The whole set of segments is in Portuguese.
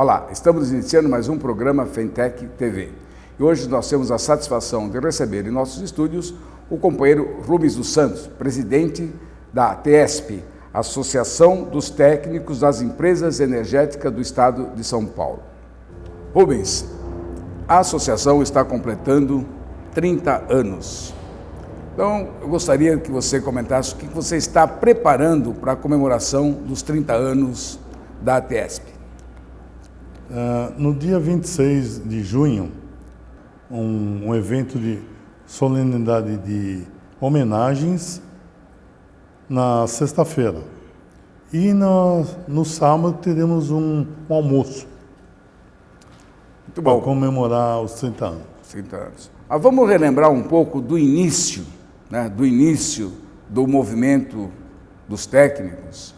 Olá, estamos iniciando mais um programa Fentech TV. E hoje nós temos a satisfação de receber em nossos estúdios o companheiro Rubens dos Santos, presidente da TESP, Associação dos Técnicos das Empresas Energéticas do Estado de São Paulo. Rubens, a associação está completando 30 anos. Então, eu gostaria que você comentasse o que você está preparando para a comemoração dos 30 anos da TESP. No dia 26 de junho, um evento de solenidade de homenagens na sexta-feira. E no sábado teremos um almoço. Muito bom. Para comemorar os 30 anos. 30 anos. Mas vamos relembrar um pouco do início, do movimento dos técnicos.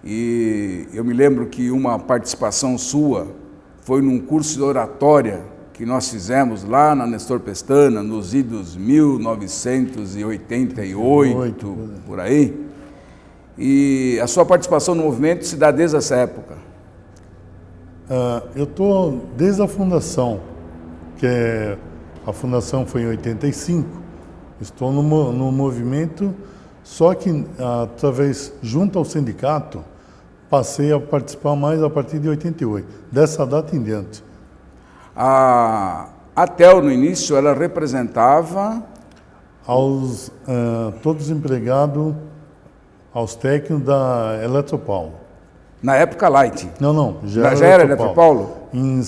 E eu me lembro que uma participação sua foi num curso de oratória que nós fizemos lá na Nestor Pestana, nos idos 1988, por aí. E a sua participação no movimento se dá desde essa época. Eu estou desde a fundação, a fundação foi em 85, estou no movimento, só que junto ao sindicato, passei a participar mais a partir de 88, dessa data em diante. A TEL, no início, ela representava... todos empregados, aos técnicos da Eletropaulo. Na época, Light? Não, já era Eletropaulo? Em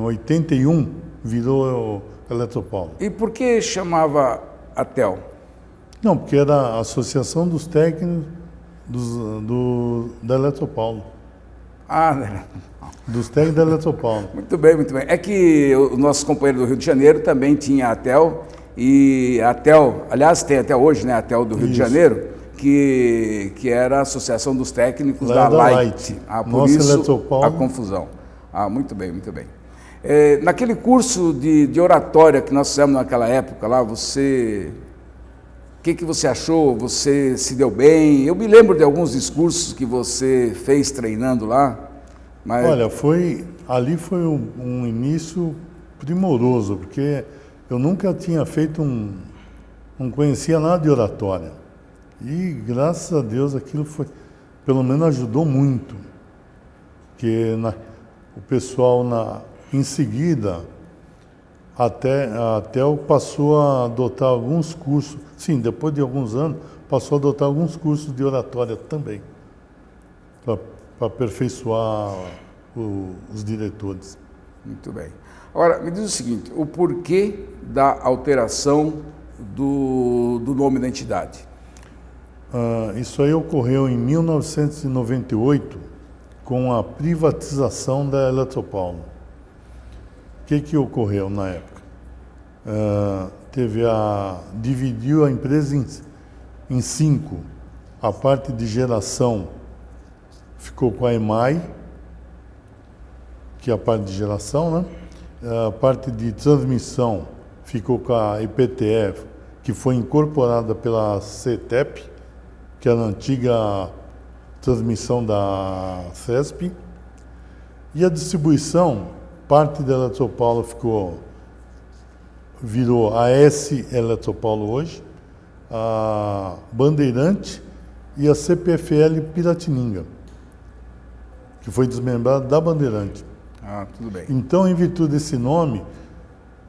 81, virou Eletropaulo. E por que chamava a TEL? Não, porque era a Associação dos Técnicos da Eletropaulo. Dos técnicos da Eletropaulo. Muito bem, muito bem. É que o nosso companheiro do Rio de Janeiro também tinha a TEL, e a TEL, aliás, tem até hoje, né, a TEL do Rio de Janeiro, que era a Associação dos Técnicos da Light. Por isso a confusão. Muito bem, muito bem. Naquele curso de oratória que nós fizemos naquela época lá, o que você achou? Você se deu bem? Eu me lembro de alguns discursos que você fez treinando lá. Mas... Olha, ali foi um início primoroso, porque eu nunca tinha feito não conhecia nada de oratória. E graças a Deus aquilo pelo menos ajudou muito. Porque o pessoal em seguida até passou a adotar alguns cursos, sim, depois de alguns anos, passou a adotar alguns cursos de oratória também, para aperfeiçoar os diretores. Muito bem. Agora, me diz o seguinte, o porquê da alteração do nome da entidade? Isso aí ocorreu em 1998, com a privatização da Eletropaulo. O que ocorreu na época? Dividiu a empresa em 5. A parte de geração ficou com a EMAI, que é a parte de geração, né? A parte de transmissão ficou com a EPTE, que foi incorporada pela CETEP, que era a antiga transmissão da CESP. E a distribuição, parte da Eletropaulo virou a S Eletropaulo hoje, a Bandeirante e a CPFL Piratininga, que foi desmembrada da Bandeirante. Tudo bem. Então, em virtude desse nome,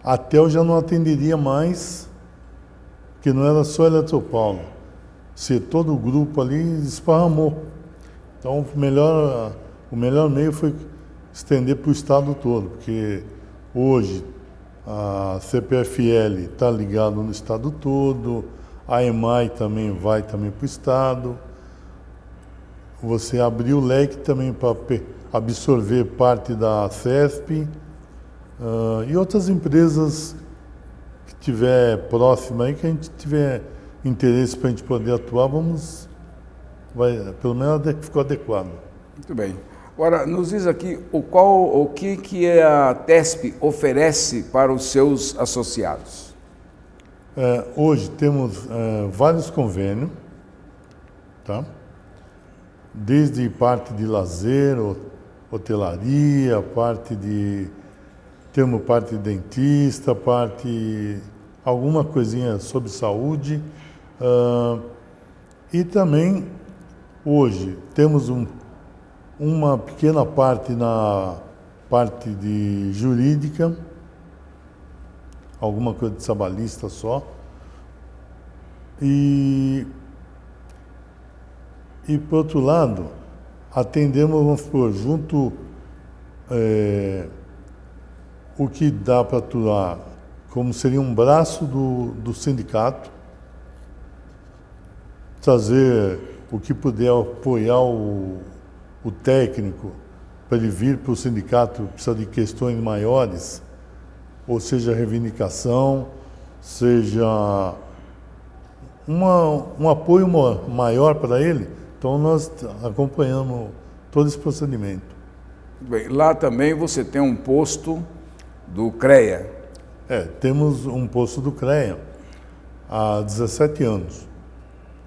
a TEL já não atenderia mais, porque não era só a Eletropaulo. Todo o grupo ali esparramou. Então, o melhor meio foi estender para o estado todo, porque hoje a CPFL está ligada no estado todo, a EMAI também vai para o estado. Você abriu o leque também para absorver parte da CESP e outras empresas que tiver próxima aí, que a gente tiver interesse para a gente poder atuar, pelo menos ficou adequado. Muito bem. Agora, nos diz aqui o que a TESP oferece para os seus associados. Hoje temos vários convênios, tá? Desde parte de lazer, hotelaria, parte de dentista, alguma coisinha sobre saúde. E também, hoje, temos uma pequena parte na parte de jurídica, alguma coisa de trabalhista só. E por outro lado, atendemos, vamos supor, junto o que dá para atuar como seria um braço do sindicato, trazer o que puder apoiar o técnico para ele vir para o sindicato, precisa de questões maiores, ou seja, reivindicação, seja um apoio maior para ele. Então nós acompanhamos todo esse procedimento. Bem, lá também você tem um posto do CREA. Temos um posto do CREA há 17 anos.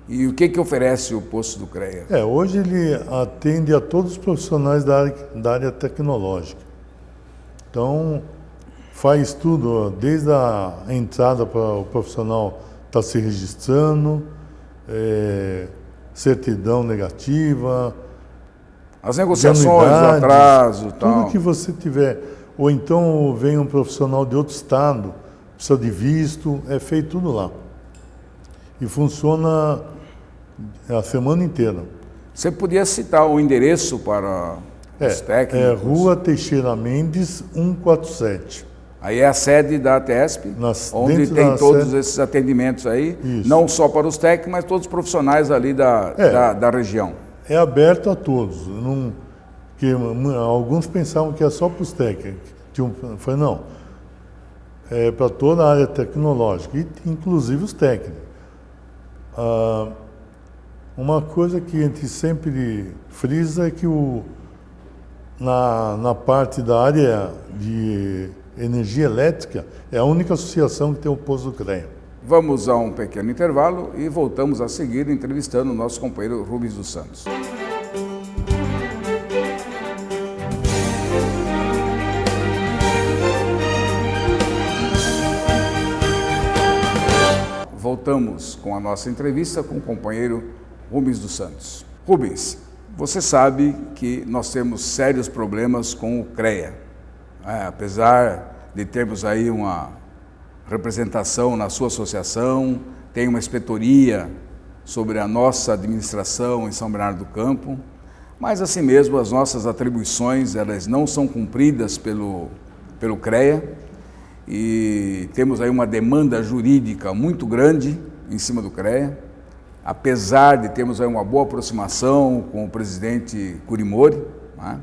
E o que oferece o posto do CREA? Hoje ele atende a todos os profissionais da área tecnológica. Então, faz tudo, desde a entrada para o profissional estar se registrando, certidão negativa, as negociações, o atraso, tal. Tudo que você tiver. Ou então vem um profissional de outro estado, precisa de visto, é feito tudo lá. E funciona a semana inteira. Você podia citar o endereço para os técnicos? Rua Teixeira Mendes, 147. Aí é a sede da TESP, onde tem todos esses atendimentos aí, Isso. Não só para os técnicos, mas todos os profissionais ali da região. É aberto a todos. Alguns pensavam que é só para os técnicos. Foi não. É para toda a área tecnológica, inclusive os técnicos. Uma coisa que a gente sempre frisa é que na parte da área de energia elétrica, é a única associação que tem o posto do CREA. Vamos a um pequeno intervalo e voltamos a seguir entrevistando o nosso companheiro Rubens dos Santos. Voltamos com a nossa entrevista com o companheiro Rubens dos Santos. Rubens, você sabe que nós temos sérios problemas com o CREA. Apesar de termos aí uma representação na sua associação, tem uma inspetoria sobre a nossa administração em São Bernardo do Campo, mas assim mesmo as nossas atribuições elas não são cumpridas pelo CREA e temos aí uma demanda jurídica muito grande em cima do CREA, apesar de termos aí uma boa aproximação com o presidente Curimori, né?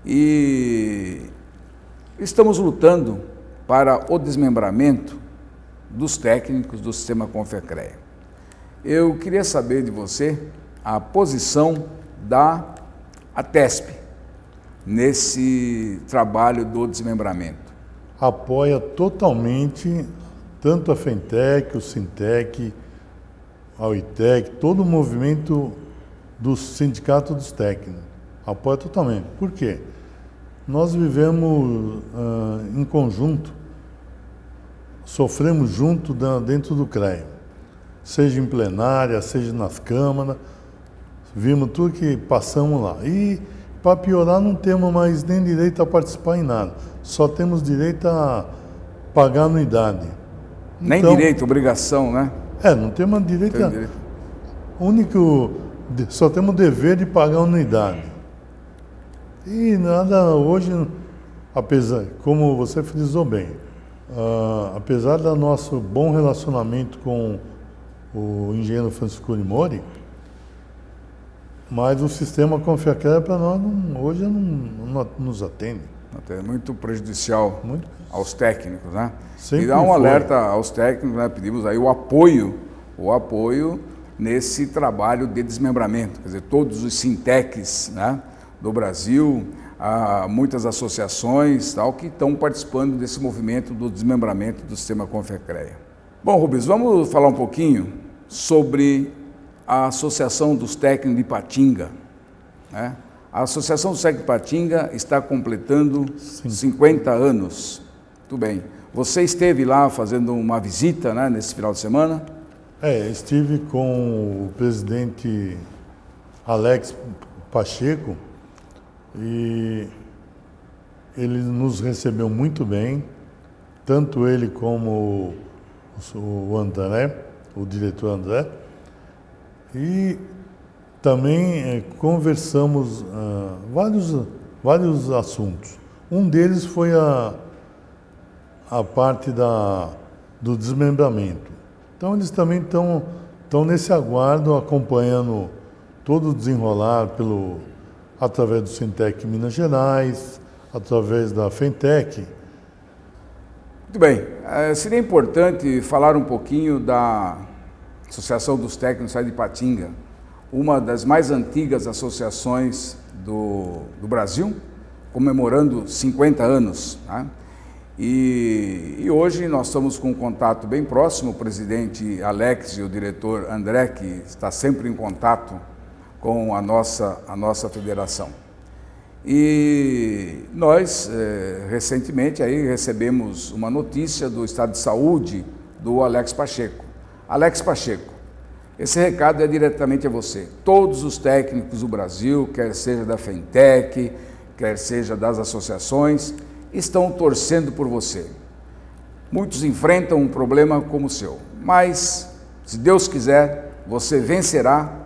E estamos lutando para o desmembramento dos técnicos do sistema Confecrea. Eu queria saber de você a posição da ATESP nesse trabalho do desmembramento. Apoia totalmente tanto a FENTEC, o SINTEC, a OITEC, todo o movimento do sindicato dos técnicos. Apoia totalmente. Por quê? Nós vivemos em conjunto, sofremos junto dentro do CREA, seja em plenária, seja nas câmaras, vimos tudo que passamos lá. E, para piorar, não temos mais nem direito a participar em nada, só temos direito a pagar anuidade. Nem então, direito, obrigação, né? Não temos direito só temos o dever de pagar anuidade. E nada, hoje, apesar, como você frisou bem, apesar do nosso bom relacionamento com o engenheiro Francisco Curimori, mas o sistema Confecrea para nós hoje não nos atende. É muito prejudicial aos técnicos, né? Sempre e dá um alerta aos técnicos, né? Pedimos aí o apoio nesse trabalho de desmembramento, quer dizer, todos os sintecs, né, do Brasil, há muitas associações tal, que estão participando desse movimento do desmembramento do sistema Confecrea. Bom, Rubens, vamos falar um pouquinho sobre a Associação dos Técnicos de Ipatinga, né? A Associação do SEC Ipatinga está completando 50 anos. Muito bem. Você esteve lá fazendo uma visita, né, nesse final de semana? Estive com o presidente Alex Pacheco e ele nos recebeu muito bem, tanto ele como o André, o diretor André, e também conversamos vários assuntos. Um deles foi a parte do desmembramento. Então eles também estão nesse aguardo, acompanhando todo o desenrolar através do Sintec Minas Gerais, através da Fentec. Muito bem. Seria importante falar um pouquinho da Associação dos Técnicos do Estado de Ipatinga, uma das mais antigas associações do Brasil, comemorando 50 anos, né? E hoje nós estamos com um contato bem próximo, o presidente Alex e o diretor André, que está sempre em contato com a nossa federação. E nós, recentemente, aí recebemos uma notícia do estado de saúde do Alex Pacheco. Alex Pacheco, esse recado é diretamente a você. Todos os técnicos do Brasil, quer seja da Fentec, quer seja das associações, estão torcendo por você. Muitos enfrentam um problema como o seu, mas, se Deus quiser, você vencerá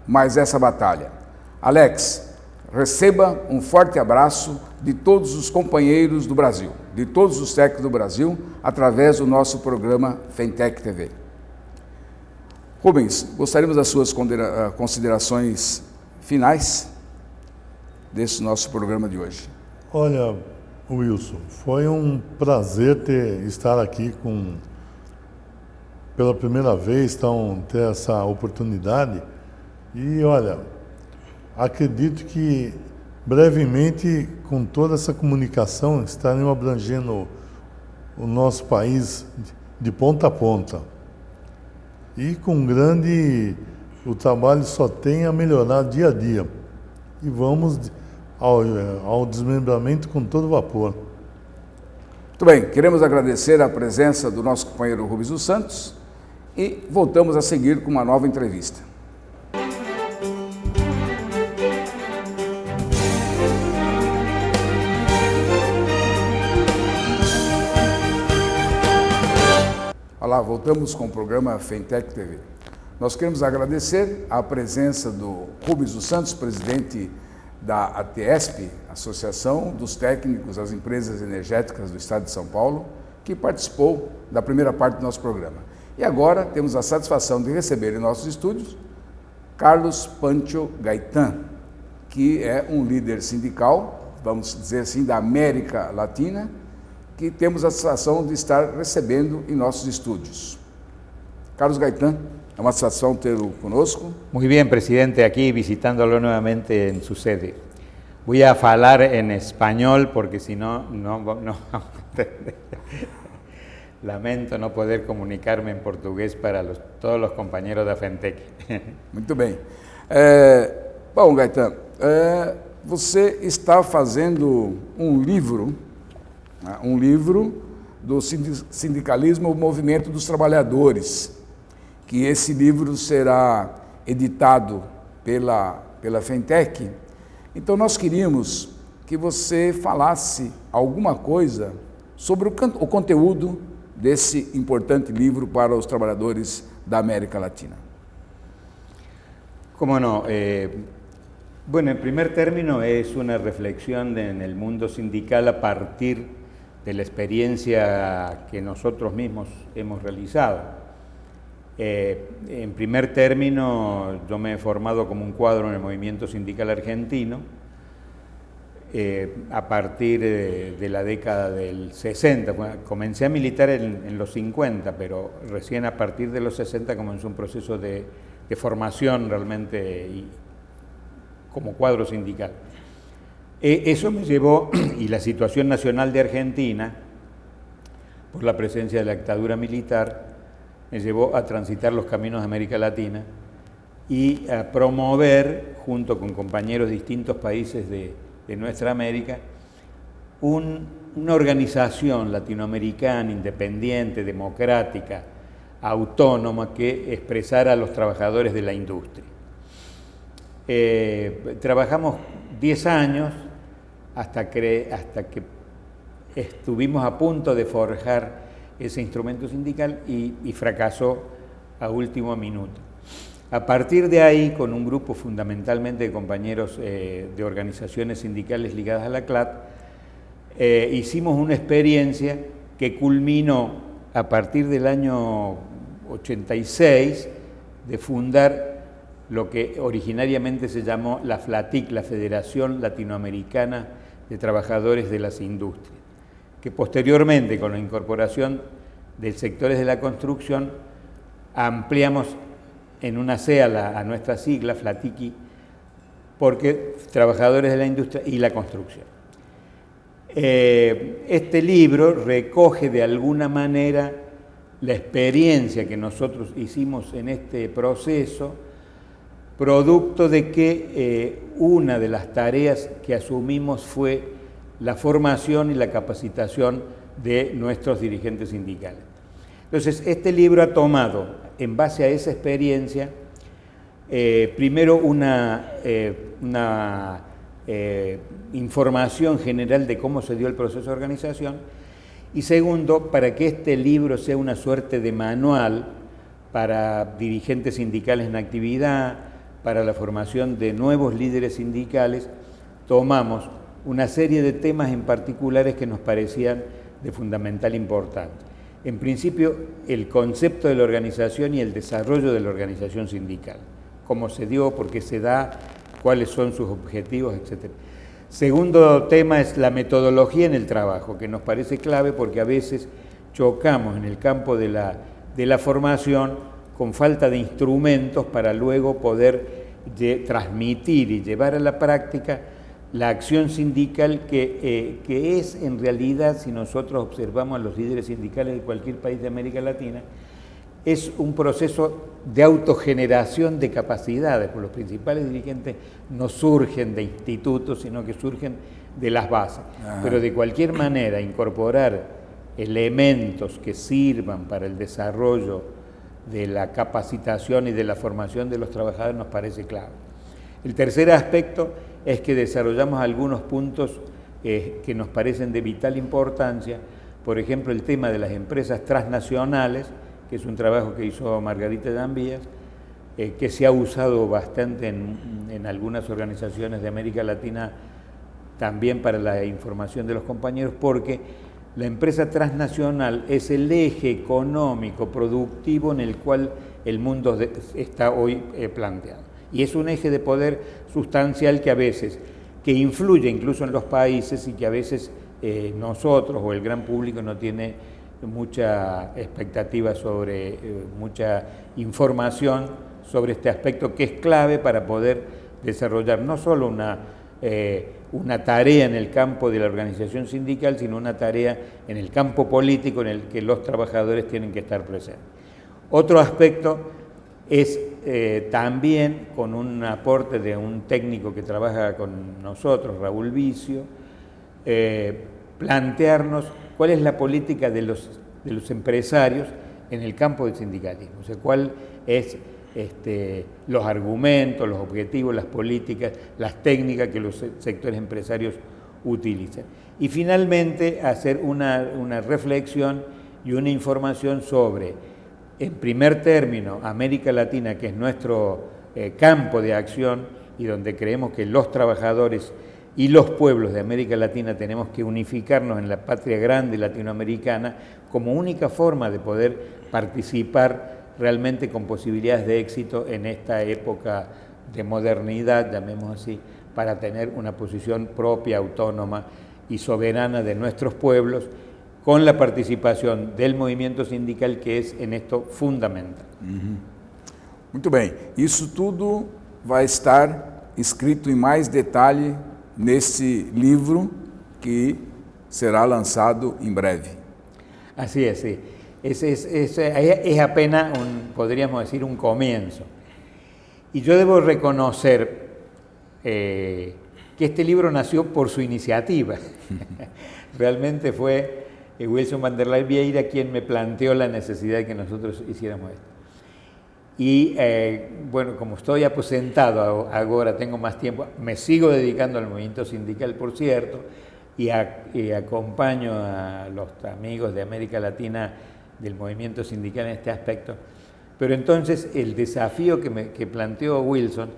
mais essa batalha. Alex, receba um forte abraço de todos os companheiros do Brasil, de todos os técnicos do Brasil, através do nosso programa Fentec TV. Rubens, gostaríamos das suas considerações finais desse nosso programa de hoje. Olha, Wilson, foi um prazer estar aqui pela primeira vez, ter essa oportunidade. E olha, acredito que brevemente, com toda essa comunicação, estaremos abrangendo o nosso país de ponta a ponta. E o trabalho só tem a melhorar dia a dia. E vamos ao desmembramento com todo vapor. Muito bem, queremos agradecer a presença do nosso companheiro Rubens dos Santos e voltamos a seguir com uma nova entrevista. Olá, voltamos com o programa Fentec TV. Nós queremos agradecer a presença do Rubens dos Santos, presidente da ATESP, Associação dos Técnicos das Empresas Energéticas do Estado de São Paulo, que participou da primeira parte do nosso programa. E agora temos a satisfação de receber em nossos estúdios Carlos Pancho Gaitán, que é um líder sindical, vamos dizer assim, da América Latina, que temos a satisfação de estar recebendo em nossos estúdios. Carlos Gaitán, é uma satisfação tê-lo conosco. Muy bien, presidente, aquí visitándolo nuevamente en su sede. Voy a hablar en español porque si no vamos a entender. Lamento no poder comunicarme en portugués para todos los compañeros da Fentec. Muito bem. Bom, Gaitán, você está fazendo um livro do sindicalismo, o movimento dos trabalhadores, que esse livro será editado pela Fentec. Então nós queríamos que você falasse alguma coisa sobre o conteúdo desse importante livro para os trabalhadores da América Latina. Cómo no. Bueno, en primer término es una reflexión en el mundo sindical a partir de la experiencia que nosotros mismos hemos realizado. En primer término, yo me he formado como un cuadro en el movimiento sindical argentino a partir de la década del 60. Bueno, comencé a militar en los 50, pero recién a partir de los 60 comenzó un proceso de formación realmente como cuadro sindical. Eso me llevó, y la situación nacional de Argentina, por la presencia de la dictadura militar, me llevó a transitar los caminos de América Latina y a promover, junto con compañeros de distintos países de nuestra América, una organización latinoamericana, independiente, democrática, autónoma, que expresara a los trabajadores de la industria. Trabajamos 10 años hasta que estuvimos a punto de forjar ese instrumento sindical y fracasó a último minuto. A partir de ahí, con un grupo fundamentalmente de compañeros de organizaciones sindicales ligadas a la CLAT, hicimos una experiencia que culminó a partir del año 86 de fundar lo que originariamente se llamó la FLATIC, la Federación Latinoamericana de Trabajadores de las Industrias, que posteriormente, con la incorporación de sectores de la construcción, ampliamos en una C a nuestra sigla, FLATICI, porque trabajadores de la industria y la construcción. Este libro recoge de alguna manera la experiencia que nosotros hicimos en este proceso, producto de que una de las tareas que asumimos fue la formación y la capacitación de nuestros dirigentes sindicales. Entonces, este libro ha tomado, en base a esa experiencia, primero una información general de cómo se dio el proceso de organización, y segundo, para que este libro sea una suerte de manual para dirigentes sindicales en actividad, para la formación de nuevos líderes sindicales, tomamos una serie de temas en particulares que nos parecían de fundamental importancia. En principio, el concepto de la organización y el desarrollo de la organización sindical, cómo se dio, por qué se da, cuáles son sus objetivos, etc. Segundo tema es la metodología en el trabajo, que nos parece clave porque a veces chocamos en el campo de la formación con falta de instrumentos para luego poder transmitir y llevar a la práctica la acción sindical que es en realidad, si nosotros observamos a los líderes sindicales de cualquier país de América Latina, es un proceso de autogeneración de capacidades, porque los principales dirigentes no surgen de institutos, sino que surgen de las bases. Ajá. Pero de cualquier manera, incorporar elementos que sirvan para el desarrollo de la capacitación y de la formación de los trabajadores nos parece clave. El tercer aspecto es que desarrollamos algunos puntos que nos parecen de vital importancia, por ejemplo, el tema de las empresas transnacionales, que es un trabajo que hizo Margarita Llambías, que se ha usado bastante en algunas organizaciones de América Latina, también para la información de los compañeros, porque la empresa transnacional es el eje económico, productivo en el cual el mundo está hoy planteado. Y es un eje de poder sustancial que influye incluso en los países y que a veces nosotros o el gran público no tiene mucha expectativa sobre, mucha información sobre este aspecto que es clave para poder desarrollar no solo una tarea en el campo de la organización sindical, sino una tarea en el campo político en el que los trabajadores tienen que estar presentes. Otro aspecto es también con un aporte de un técnico que trabaja con nosotros, Raúl Vicio, plantearnos cuál es la política de los empresarios en el campo del sindicalismo, o sea, cuál es los argumentos, los objetivos, las políticas, las técnicas que los sectores empresarios utilizan. Y finalmente hacer una reflexión y una información sobre, en primer término, América Latina, que es nuestro campo de acción y donde creemos que los trabajadores y los pueblos de América Latina tenemos que unificarnos en la patria grande latinoamericana como única forma de poder participar realmente con posibilidades de éxito en esta época de modernidad, llamemos así, para tener una posición propia, autónoma y soberana de nuestros pueblos, con la participación del movimiento sindical, que es en esto fundamental. Muito bem, isso tudo vai estar escrito em mais detalhe nesse livro que será lançado em breve. Así es, sí. Es apenas, podríamos decir, un comienzo. Y yo debo reconocer que este libro nació por su iniciativa. Realmente fue Wilson van der Leyen Vieira quien me planteó la necesidad de que nosotros hiciéramos esto. Y bueno, como estoy aposentado ahora, tengo más tiempo, me sigo dedicando al movimiento sindical, por cierto, y acompaño a los amigos de América Latina del movimiento sindical en este aspecto. Pero entonces el desafío que planteó Wilson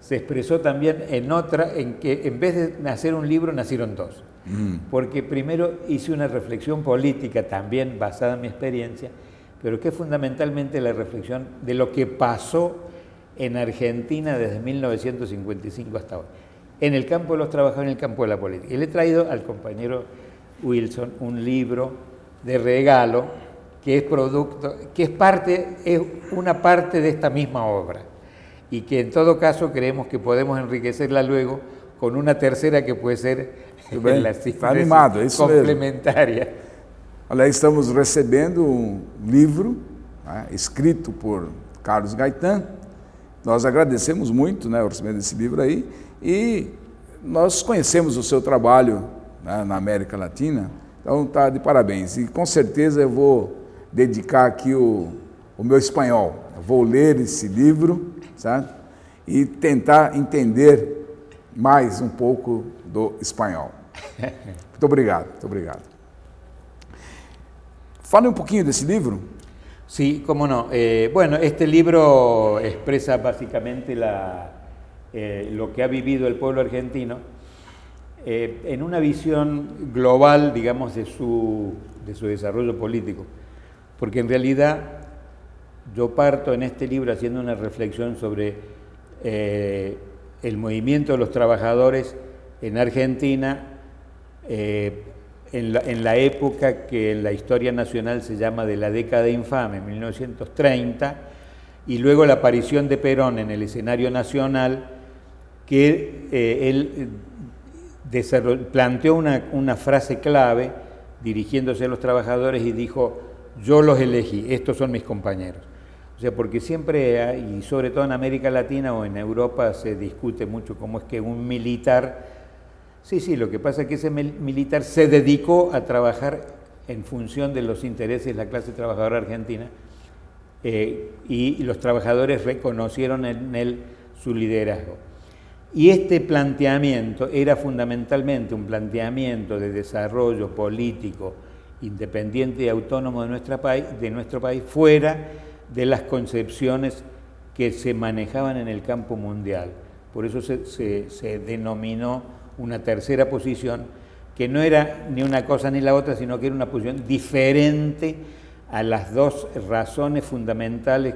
se expresó también en que en vez de nacer un libro, nacieron dos. Porque primero hice una reflexión política también basada en mi experiencia, pero que es fundamentalmente la reflexión de lo que pasó en Argentina desde 1955 hasta hoy, en el campo de los trabajadores, en el campo de la política. Y le he traído al compañero Wilson un libro de regalo que es producto, que es una parte de esta misma obra, y que en todo caso creemos que podemos enriquecerla luego con una tercera que puede ser la está animado, é isso complementaria. Mesmo. Olha, estamos recebendo um livro, né, escrito por Carlos Gaetan. Nós agradecemos muito, né, o recebimento desse livro aí, e nós conhecemos o seu trabalho, né, na América Latina, então está de parabéns. E com certeza eu vou dedicar aqui o meu espanhol. Eu vou ler esse livro, sabe? E tentar entender mais um pouco do espanhol. Muito obrigado, muito obrigado. Fale um pouquinho desse livro. Sí, cómo no. Bueno, este libro expresa básicamente lo que ha vivido el pueblo argentino en una visión global, digamos, de su desarrollo político. Porque en realidad yo parto en este libro haciendo una reflexión sobre el movimiento de los trabajadores en Argentina en la época que en la historia nacional se llama de la década infame, 1930, y luego la aparición de Perón en el escenario nacional, que él planteó una frase clave dirigiéndose a los trabajadores y dijo: yo los elegí, estos son mis compañeros. O sea, porque siempre, y sobre todo en América Latina o en Europa, se discute mucho cómo es que un militar... Sí, lo que pasa es que ese militar se dedicó a trabajar en función de los intereses de la clase trabajadora argentina y los trabajadores reconocieron en él su liderazgo. Y este planteamiento era fundamentalmente un planteamiento de desarrollo político independiente y autónomo de nuestro país, fuera de las concepciones que se manejaban en el campo mundial. Por eso se denominó una tercera posición, que no era ni una cosa ni la otra, sino que era una posición diferente a las dos razones fundamentales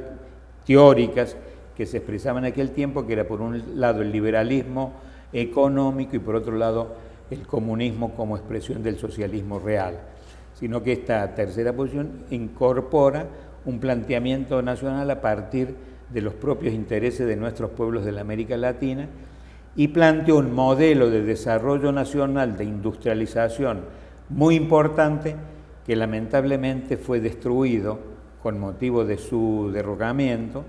teóricas que se expresaban en aquel tiempo, que era por un lado el liberalismo económico y por otro lado el comunismo como expresión del socialismo real. Sino que esta tercera posición incorpora un planteamiento nacional a partir de los propios intereses de nuestros pueblos de la América Latina, y planteó un modelo de desarrollo nacional, de industrialización muy importante, que lamentablemente fue destruido con motivo de su derrocamiento,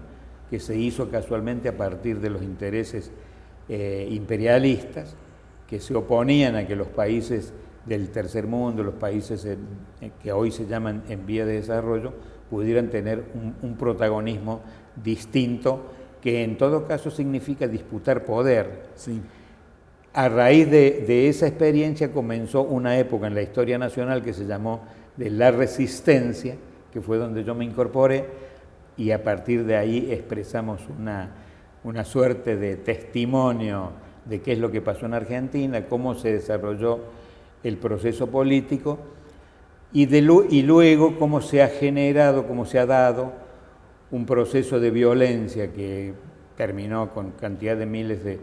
que se hizo casualmente a partir de los intereses imperialistas, que se oponían a que los países del tercer mundo, los países que hoy se llaman en vía de desarrollo, pudieran tener un protagonismo distinto, que en todo caso significa disputar poder. Sí. A raíz de esa experiencia comenzó una época en la historia nacional que se llamó de la resistencia, que fue donde yo me incorporé, y a partir de ahí expresamos una suerte de testimonio de qué es lo que pasó en Argentina, cómo se desarrolló el proceso político, y luego cómo se ha generado, cómo se ha dado un proceso de violencia que terminó con cantidad de miles de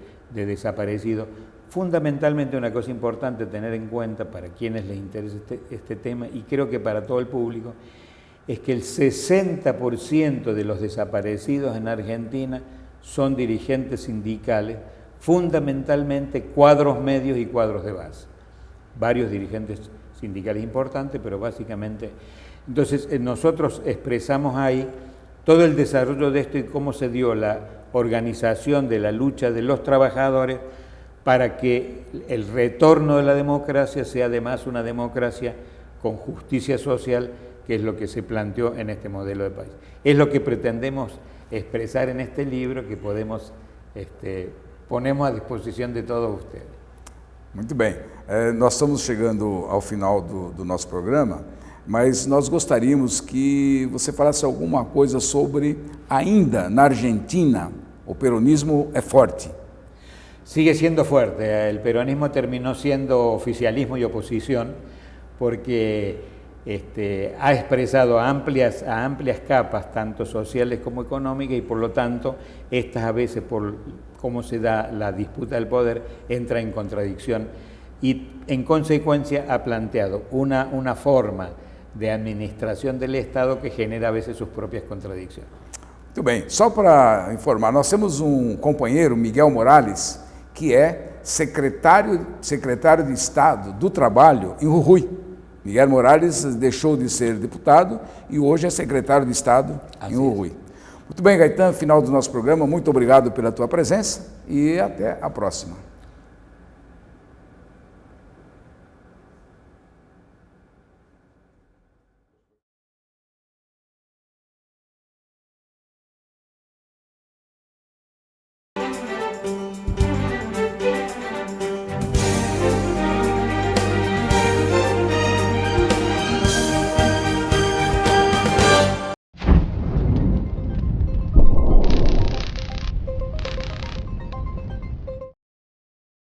desaparecidos. Fundamentalmente, una cosa importante tener en cuenta para quienes les interesa este tema, y creo que para todo el público, es que el 60% de los desaparecidos en Argentina son dirigentes sindicales, fundamentalmente cuadros medios y cuadros de base. Varios dirigentes sindicales importantes, pero básicamente... Entonces, nosotros expresamos ahí todo el desarrollo de esto y cómo se dio la organización de la lucha de los trabajadores para que el retorno de la democracia sea además una democracia con justicia social, que es lo que se planteó en este modelo de país. Es lo que pretendemos expresar en este libro que ponemos a disposição de todos vocês. Muito bem, nós estamos chegando ao final do nosso programa, mas nós gostaríamos que você falasse alguma coisa sobre, ainda na Argentina, o peronismo é forte. Sigue siendo fuerte, el peronismo terminó siendo oficialismo y oposición porque ha expresado a amplias capas, tanto sociales como económicas, y por lo tanto, estas a veces, por cómo se da la disputa del poder, entra en contradicción y en consecuencia ha planteado una forma de administración del Estado que genera a veces sus propias contradicciones. Muito bem, só para informar, nós temos companheiro, Miguel Morales, que é secretário de Estado do Trabalho em Jujuy. Miguel Morales deixou de ser deputado e hoje é secretário de Estado em Jujuy. Muito bem, Gaetan, final do nosso programa, muito obrigado pela tua presença e até a próxima.